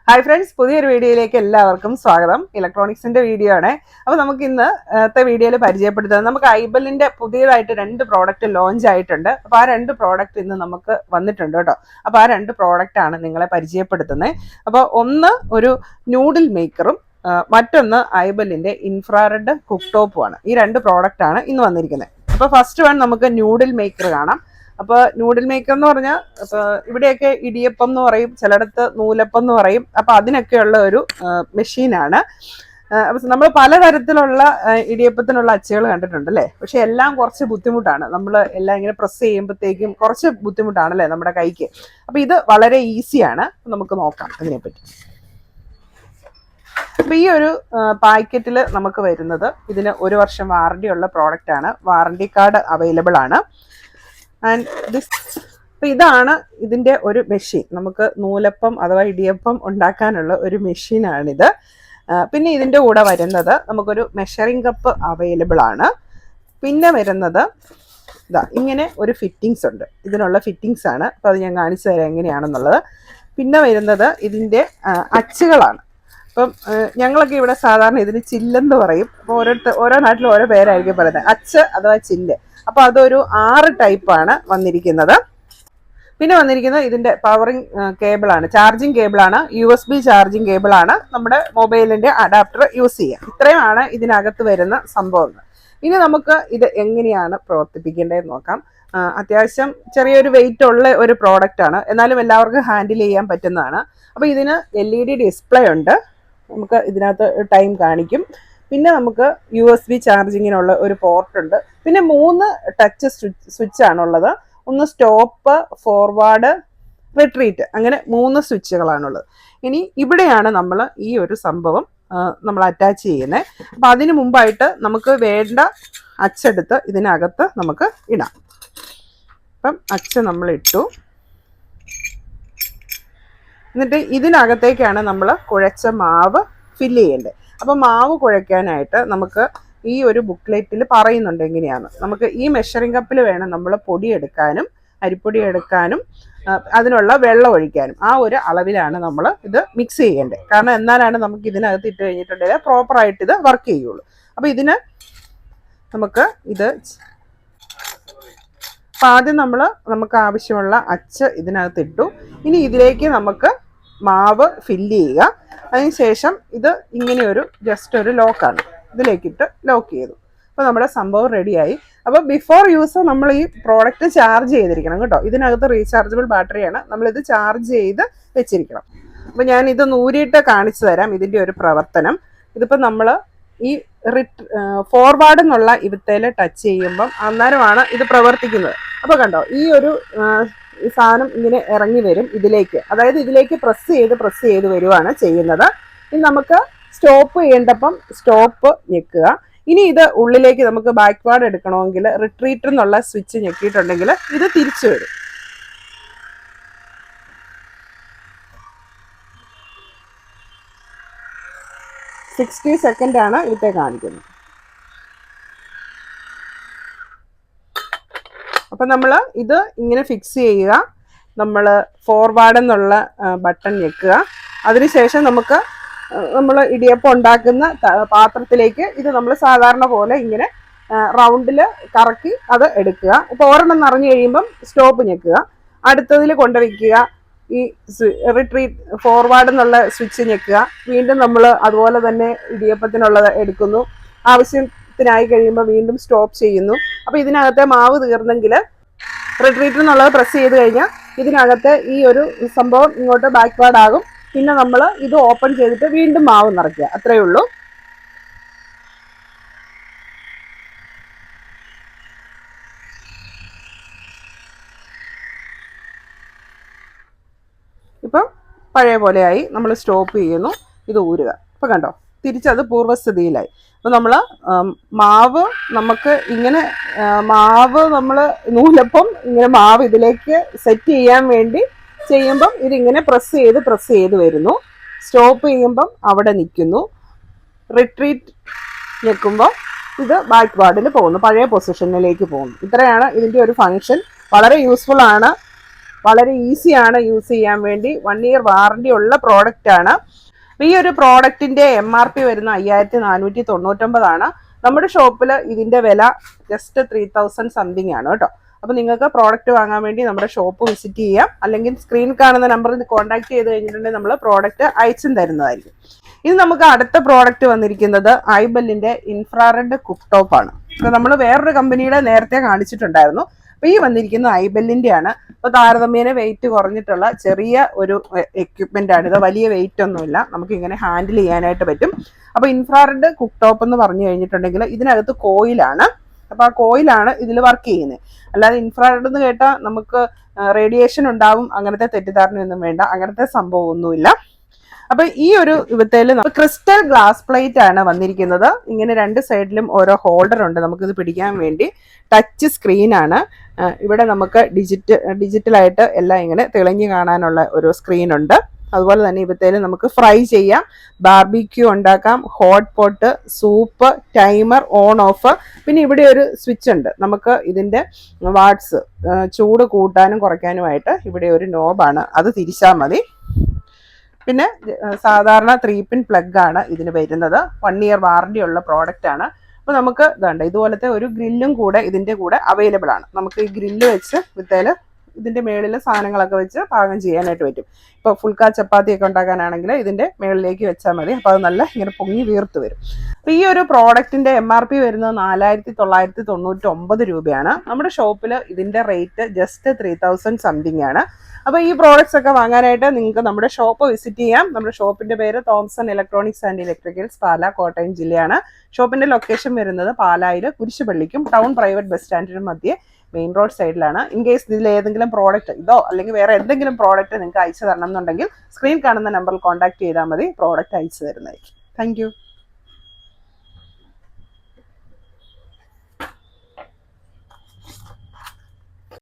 Hi friends, പുതിയൊരു വീഡിയോയിലേക്ക് എല്ലാവർക്കും സ്വാഗതം. ഇലക്ട്രോണിക്സിന്റെ വീഡിയോ ആണ്. അപ്പോൾ നമുക്ക് ഇന്നത്തെ വീഡിയോയിൽ പരിചയപ്പെടുത്തുന്നത് നമുക്ക് ഐബലിന്റെ പുതിയതായിട്ട് 2 പ്രോഡക്റ്റ് ലോഞ്ച് ആയിട്ടുണ്ട്. അപ്പോൾ ആ 2 പ്രോഡക്റ്റ് ഇന്ന് നമുക്ക് വന്നിട്ടുണ്ട് കേട്ടോ. അപ്പോൾ ആ 2 പ്രോഡക്റ്റ് ആണ് നിങ്ങളെ പരിചയപ്പെടുത്തുന്നത്. അപ്പോൾ ഒന്ന് ഒരു നൂഡിൽ മേക്കറും മറ്റൊന്ന് ഐബലിന്റെ ഇൻഫ്രാറെഡ് കുക്ക് ടോപ്പുമാണ്. ഈ 2 പ്രോഡക്റ്റ് ആണ് ഇന്ന് വന്നിരിക്കുന്നത്. അപ്പോൾ ഫസ്റ്റ് വൺ നമുക്ക് നൂഡിൽ മേക്കർ കാണാം. അപ്പോൾ നൂഡിൽ മേക്കർ എന്ന് പറഞ്ഞാൽ ഇവിടെയൊക്കെ ഇടിയപ്പം എന്ന് പറയും, ചിലയിടത്ത് നൂലപ്പം എന്ന് പറയും. അപ്പോൾ അതിനൊക്കെയുള്ള ഒരു മെഷീനാണ്. അപ്പം നമ്മൾ പലതരത്തിലുള്ള ഇടിയപ്പത്തിനുള്ള അച്ചുകൾ കണ്ടിട്ടുണ്ട് അല്ലേ. പക്ഷെ എല്ലാം കുറച്ച് ബുദ്ധിമുട്ടാണ്. നമ്മൾ എല്ലാം ഇങ്ങനെ പ്രസ് ചെയ്യുമ്പോഴത്തേക്കും കുറച്ച് ബുദ്ധിമുട്ടാണല്ലേ നമ്മുടെ കൈക്ക്. അപ്പോൾ ഇത് വളരെ ഈസിയാണ്. നമുക്ക് നോക്കാം അതിനെപ്പറ്റി. അപ്പോൾ ഈ ഒരു പാക്കറ്റിൽ നമുക്ക് വരുന്നത് ഇതിന് 1 വർഷം വാറണ്ടി ഉള്ള പ്രോഡക്റ്റ് ആണ്. വാറണ്ടി കാർഡ് അവൈലബിൾ ആണ്. ആൻഡ് ദിസ് അപ്പോൾ ഇതാണ് ഇതിൻ്റെ ഒരു മെഷീൻ. നമുക്ക് നൂലപ്പം അഥവാ ഇടിയപ്പം ഉണ്ടാക്കാനുള്ള ഒരു മെഷീനാണിത്. പിന്നെ ഇതിൻ്റെ കൂടെ വരുന്നത് നമുക്കൊരു മെഷറിംഗ് കപ്പ് അവൈലബിൾ ആണ്. പിന്നെ വരുന്നത് ഇതാ ഇങ്ങനെ ഒരു ഫിറ്റിങ്സ് ഉണ്ട്. ഇതിനുള്ള ഫിറ്റിങ്സ് ആണ്. അപ്പോൾ അത് ഞാൻ കാണിച്ചു തരാം എങ്ങനെയാണെന്നുള്ളത്. പിന്നെ വരുന്നത് ഇതിൻ്റെ അച്ചുകളാണ്. അപ്പം ഞങ്ങളൊക്കെ ഇവിടെ സാധാരണ ഇതിന് ചില്ലെന്ന് പറയും. അപ്പോൾ ഓരോ നാട്ടിലും ഓരോ പേരായിരിക്കും പറയുന്നത്. അച്ച് അഥവാ ചില്ല്. അപ്പോൾ അതൊരു 6 ടൈപ്പാണ് വന്നിരിക്കുന്നത്. പിന്നെ വന്നിരിക്കുന്നത് ഇതിൻ്റെ പവറിങ് കേബിളാണ്, ചാർജിങ് കേബിളാണ്, USB ചാർജിങ് കേബിളാണ്. നമ്മുടെ മൊബൈലിൻ്റെ അഡാപ്റ്റർ യൂസ് ചെയ്യാം. ഇത്രയുമാണ് ഇതിനകത്ത് വരുന്ന സംഭവങ്ങൾ. ഇനി നമുക്ക് ഇത് എങ്ങനെയാണ് പ്രവർത്തിപ്പിക്കേണ്ടതെന്ന് നോക്കാം. അത്യാവശ്യം ചെറിയൊരു വെയിറ്റ് ഉള്ള ഒരു പ്രോഡക്റ്റ് ആണ്, എന്നാലും എല്ലാവർക്കും ഹാൻഡിൽ ചെയ്യാൻ പറ്റുന്നതാണ്. അപ്പോൾ ഇതിന് LED ഡിസ്പ്ലേ ഉണ്ട്. നമുക്ക് ഇതിനകത്ത് ടൈം കാണിക്കും. പിന്നെ നമുക്ക് USB ചാർജിങ്ങിനുള്ള ഒരു പോർട്ട് ഉണ്ട്. പിന്നെ 3 ടച്ച് സ്വിച്ച് ആണുള്ളത്. ഒന്ന് സ്റ്റോപ്പ്, ഫോർവേഡ്, റിട്രീറ്റ്, അങ്ങനെ 3 സ്വിച്ചുകളാണുള്ളത്. ഇനി ഇവിടെയാണ് നമ്മൾ ഈ ഒരു സംഭവം നമ്മൾ അറ്റാച്ച് ചെയ്യുന്നത്. അപ്പം അതിന് മുമ്പായിട്ട് നമുക്ക് വേണ്ട അച്ചെടുത്ത് ഇതിനകത്ത് നമുക്ക് ഇടാം. അപ്പം അച്ച് നമ്മൾ ഇട്ടു. എന്നിട്ട് ഇതിനകത്തേക്കാണ് നമ്മൾ കുഴച്ച മാവ് ഫില്ല് ചെയ്യേണ്ടത്. അപ്പോൾ മാവ് കുഴയ്ക്കാനായിട്ട് നമുക്ക് ഈ ഒരു ബുക്ക്ലെറ്റിൽ പറയുന്നുണ്ട് എങ്ങനെയാണ്. നമുക്ക് ഈ മെഷറിംഗ് കപ്പിൽ വേണം നമ്മൾ പൊടി എടുക്കാനും അരിപ്പൊടി എടുക്കാനും അതിനുള്ള വെള്ളം ഒഴിക്കാനും. ആ ഒരു അളവിലാണ് നമ്മൾ ഇത് മിക്സ് ചെയ്യേണ്ടത്. കാരണം എന്നാലാണ് നമുക്ക് ഇതിനകത്ത് ഇട്ട് കഴിഞ്ഞിട്ടുണ്ടെങ്കിൽ പ്രോപ്പറായിട്ട് ഇത് വർക്ക് ചെയ്യുള്ളൂ. അപ്പോൾ ഇതിന് നമുക്ക് ഇത് ആദ്യം നമുക്ക് ആവശ്യമുള്ള അച്ച് ഇതിനകത്ത് ഇട്ടു. ഇനി ഇതിലേക്ക് നമുക്ക് മാവ് ഫില്ല് ചെയ്യുക. അതിനുശേഷം ഇത് ഇങ്ങനെയൊരു ജസ്റ്റ് ഒരു ലോക്കാണ്, ഇതിലേക്കിട്ട് ലോക്ക് ചെയ്തു. അപ്പോൾ നമ്മുടെ സംഭവം റെഡിയായി. അപ്പോൾ ബിഫോർ യൂസ് നമ്മൾ ഈ പ്രോഡക്റ്റ് ചാർജ് ചെയ്തിരിക്കണം കേട്ടോ. ഇതിനകത്ത് റീചാർജബിൾ ബാറ്ററിയാണ്. നമ്മളിത് ചാർജ് ചെയ്ത് വെച്ചിരിക്കണം. അപ്പോൾ ഞാൻ ഇത് നൂരിയിട്ട് കാണിച്ചു തരാം ഇതിൻ്റെ ഒരു പ്രവർത്തനം. ഇതിപ്പോൾ നമ്മൾ ഈ ഫോർവേഡ് എന്നുള്ള ഇവത്തേൽ ടച്ച് ചെയ്യുമ്പം അന്നേരമാണ് ഇത് പ്രവർത്തിക്കുന്നത്. അപ്പോൾ കണ്ടോ, ഈ ഒരു സാധനം ഇങ്ങനെ ഇറങ്ങി വരും ഇതിലേക്ക്. അതായത് ഇതിലേക്ക് പ്രസ് ചെയ്ത് വരുവാണ് ചെയ്യുന്നത്. ഇനി നമുക്ക് സ്റ്റോപ്പ് ചെയ്യേണ്ടപ്പം സ്റ്റോപ്പ് ഞെക്കുക. ഇനി ഇത് ഉള്ളിലേക്ക് നമുക്ക് ബാക്ക്വേർഡ് എടുക്കണമെങ്കിൽ റിട്രീറ്റ് എന്നുള്ള സ്വിച്ച് ഞെക്കിയിട്ടുണ്ടെങ്കിൽ ഇത് തിരിച്ചു വരും. $60 സെക്കൻഡ് ആണ് ഇതിനെ കാണിക്കുന്നത്. അപ്പം നമ്മൾ ഇത് ഇങ്ങനെ ഫിക്സ് ചെയ്യുക. നമ്മൾ ഫോർവേഡ് എന്നുള്ള ബട്ടൺ ഞെക്കുക. അതിനുശേഷം നമ്മൾ ഇടിയപ്പം ഉണ്ടാക്കുന്ന പാത്രത്തിലേക്ക് ഇത് നമ്മൾ സാധാരണ പോലെ ഇങ്ങനെ റൗണ്ടിൽ കറക്കി അത് എടുക്കുക. ഇപ്പോൾ ഒരെണ്ണം നിറഞ്ഞു കഴിയുമ്പം സ്റ്റോപ്പ് ഞെക്കുക. അടുത്തതിൽ കൊണ്ടുവയ്ക്കുക. ഈ റിട്രീറ്റ് ഫോർവേഡ് എന്നുള്ള സ്വിച്ച് ഞെക്കുക. വീണ്ടും നമ്മൾ അതുപോലെ തന്നെ ഇടിയപ്പത്തിനുള്ളത് എടുക്കുന്നു. ആവശ്യത്തിനായി കഴിയുമ്പോൾ വീണ്ടും സ്റ്റോപ്പ് ചെയ്യുന്നു. അപ്പോൾ ഇതിനകത്തെ മാവ് തീർന്നെങ്കിൽ റിട്രീറ്റ് എന്നുള്ളത് പ്രസ് ചെയ്ത് കഴിഞ്ഞാൽ ഇതിനകത്ത് ഈ ഒരു സംഭവം ഇങ്ങോട്ട് ബാക്ക്വേർഡ് ആകും. പിന്നെ നമ്മൾ ഇത് ഓപ്പൺ ചെയ്തിട്ട് വീണ്ടും മാവ് നിറയ്ക്കുക. അത്രയേ ഉള്ളൂ. ഇപ്പം പഴയ പോലെയായി. നമ്മൾ സ്റ്റോപ്പ് ചെയ്യുന്നു, ഇത് ഊരുക. ഇപ്പം കണ്ടോ, തിരിച്ചത് പൂർവ്വസ്ഥിതിയിലായി. അപ്പോൾ നമ്മൾ മാവ് നമുക്ക് ഇങ്ങനെ നമ്മൾ നൂലപ്പം ഇങ്ങനെ മാവ് ഇതിലേക്ക് സെറ്റ് ചെയ്യാൻ വേണ്ടി ചെയ്യുമ്പം ഇതിങ്ങനെ പ്രസ് ചെയ്ത് വരുന്നു. സ്റ്റോപ്പ് ചെയ്യുമ്പം അവിടെ നിൽക്കുന്നു. റിട്രീറ്റ് ഞെക്കുമ്പോൾ ഇത് ബാക്ക്വേർഡിൽ പോകുന്നു, പഴയ പൊസിഷനിലേക്ക് പോകുന്നു. ഇത്രയാണ് ഇതിൻ്റെ ഒരു ഫങ്ഷൻ. വളരെ യൂസ്ഫുൾ ആണ്. വളരെ ഈസിയാണ് യൂസ് ചെയ്യാൻ വേണ്ടി. 1 ഇയർ വാറണ്ടി ഉള്ള പ്രോഡക്റ്റ് ആണ്. ഈ ഒരു പ്രോഡക്റ്റിന്റെ MRP വരുന്ന 5499 നമ്മുടെ ഷോപ്പിൽ ഇതിന്റെ വില ജസ്റ്റ് 3000 സംതിങ് ആണ് കേട്ടോ. അപ്പോൾ നിങ്ങൾക്ക് പ്രോഡക്റ്റ് വാങ്ങാൻ വേണ്ടി നമ്മുടെ ഷോപ്പ് വിസിറ്റ് ചെയ്യാം, അല്ലെങ്കിൽ സ്ക്രീൻ കാണുന്ന നമ്പറിൽ കോൺടാക്ട് ചെയ്ത് കഴിഞ്ഞിട്ടുണ്ടെങ്കിൽ നമ്മൾ പ്രോഡക്റ്റ് അയച്ചും തരുന്നതായിരിക്കും. ഇത് നമുക്ക് അടുത്ത പ്രോഡക്റ്റ് വന്നിരിക്കുന്നത് ഐബെല്ലിന്റെ ഇൻഫ്രാറെഡ് കുക്ക് ടോപ്പ് ആണ്. അപ്പോൾ നമ്മൾ വേറൊരു കമ്പനിയുടെ നേരത്തെ കാണിച്ചിട്ടുണ്ടായിരുന്നു. അപ്പോൾ ഈ വന്നിരിക്കുന്നത് ഐബെല്ലിന്റെ ആണ്. അപ്പോൾ താരതമ്യേന വെയിറ്റ് കുറഞ്ഞിട്ടുള്ള ചെറിയ ഒരു എക്യുപ്മെന്റ് ആണ് ഇത്. വലിയ വെയിറ്റ് ഒന്നുമില്ല, നമുക്ക് ഇങ്ങനെ ഹാൻഡിൽ ചെയ്യാനായിട്ട് പറ്റും. അപ്പോൾ ഇൻഫ്രാറെഡ് കുക്ക് ടോപ്പ് എന്ന് പറഞ്ഞു കഴിഞ്ഞിട്ടുണ്ടെങ്കിൽ ഇതിനകത്ത് കോയിലാണ്. അപ്പോൾ ആ കോയിലാണ് ഇതിൽ വർക്ക് ചെയ്യുന്നത്. അല്ലാതെ ഇൻഫ്രാറെഡ് എന്ന് കേട്ടാൽ നമുക്ക് റേഡിയേഷൻ ഉണ്ടാവും, അങ്ങനത്തെ തെറ്റിദ്ധാരണയൊന്നും വേണ്ട, അങ്ങനത്തെ സംഭവം ഒന്നുമില്ല. അപ്പൊ ഈ ഒരു വിധത്തിൽ ക്രിസ്റ്റൽ ഗ്ലാസ് പ്ലേറ്റ് ആണ് വന്നിരിക്കുന്നത്. ഇങ്ങനെ 2 സൈഡിലും ഓരോ ഹോൾഡർ ഉണ്ട് നമുക്കിത് പിടിക്കാൻ വേണ്ടി. ടച്ച് സ്ക്രീൻ ആണ്. ഇവിടെ നമുക്ക് ഡിജിറ്റലായിട്ട് എല്ലാം ഇങ്ങനെ തെളിഞ്ഞു കാണാനുള്ള ഒരു സ്ക്രീൻ ഉണ്ട്. അതുപോലെ തന്നെ ഇവത്തേലും നമുക്ക് ഫ്രൈ ചെയ്യാം, ബാർബിക്യൂ ഉണ്ടാക്കാം, hot pot, soup, timer, on of. പിന്നെ ഇവിടെ ഒരു സ്വിച്ച് ഉണ്ട്. നമുക്ക് ഇതിന്റെ വാട്ട്സ് ചൂട് കൂട്ടാനും കുറയ്ക്കാനുമായിട്ട് ഇവിടെ ഒരു നോബാണ്, അത് തിരിച്ചാൽ മതി. പിന്നെ സാധാരണ 3 പിൻ പ്ലഗ് ആണ് ഇതിന് വരുന്നത്. 1 ഇയർ വാറണ്ടി ഉള്ള പ്രോഡക്റ്റ് ആണ്. അപ്പോൾ നമുക്ക് ഇതുണ്ട്, ഇതുപോലത്തെ ഒരു ഗ്രില്ലും കൂടെ ഇതിൻ്റെ കൂടെ അവൈലബിൾ ആണ്. നമുക്ക് ഈ ഗ്രില്ല് വെച്ച് വിത്തേൽ ഇതിൻ്റെ മേളിൽ സാധനങ്ങളൊക്കെ വെച്ച് പാകം ചെയ്യാനായിട്ട് പറ്റും. ഇപ്പോൾ ഫുൾക്കാ ചപ്പാത്തിയൊക്കെ ഉണ്ടാക്കാനാണെങ്കിൽ ഇതിൻ്റെ മേളിലേക്ക് വെച്ചാൽ മതി. അപ്പോൾ അത് നല്ല ഇങ്ങനെ പൊങ്ങി വീർത്ത് വരും. അപ്പോൾ ഈ ഒരു പ്രോഡക്റ്റിൻ്റെ MRP വരുന്നത് 4999 രൂപയാണ്. നമ്മുടെ ഷോപ്പിൽ ഇതിൻ്റെ റേറ്റ് ജസ്റ്റ് 3000 സംതിങ് ആണ്. അപ്പോൾ ഈ പ്രോഡക്റ്റ്സ് ഒക്കെ വാങ്ങാനായിട്ട് നിങ്ങൾക്ക് നമ്മുടെ ഷോപ്പ് വിസിറ്റ് ചെയ്യാം. നമ്മുടെ ഷോപ്പിന്റെ പേര് തോംസൺ ഇലക്ട്രോണിക്സ് ആൻഡ് ഇലക്ട്രിക്കൽസ്, പാല, കോട്ടയം ജില്ലയാണ്. ഷോപ്പിന്റെ ലൊക്കേഷൻ വരുന്നത് പാലായിൽ കുരിശുപള്ളിക്കും ടൗൺ പ്രൈവറ്റ് ബസ് സ്റ്റാൻഡിനും മധ്യേ മെയിൻ റോഡ് സൈഡിലാണ്. ഇൻ കേസ് ഇതിൽ ഏതെങ്കിലും പ്രോഡക്റ്റ് ഇതോ അല്ലെങ്കിൽ വേറെ എന്തെങ്കിലും പ്രോഡക്റ്റ് നിങ്ങൾക്ക് അയച്ചു തരണം എന്നുണ്ടെങ്കിൽ സ്ക്രീൻ കാണുന്ന നമ്പറിൽ കോൺടാക്ട് ചെയ്താൽ മതി, പ്രോഡക്റ്റ് അയച്ചു തരുന്നതായിരിക്കും. താങ്ക്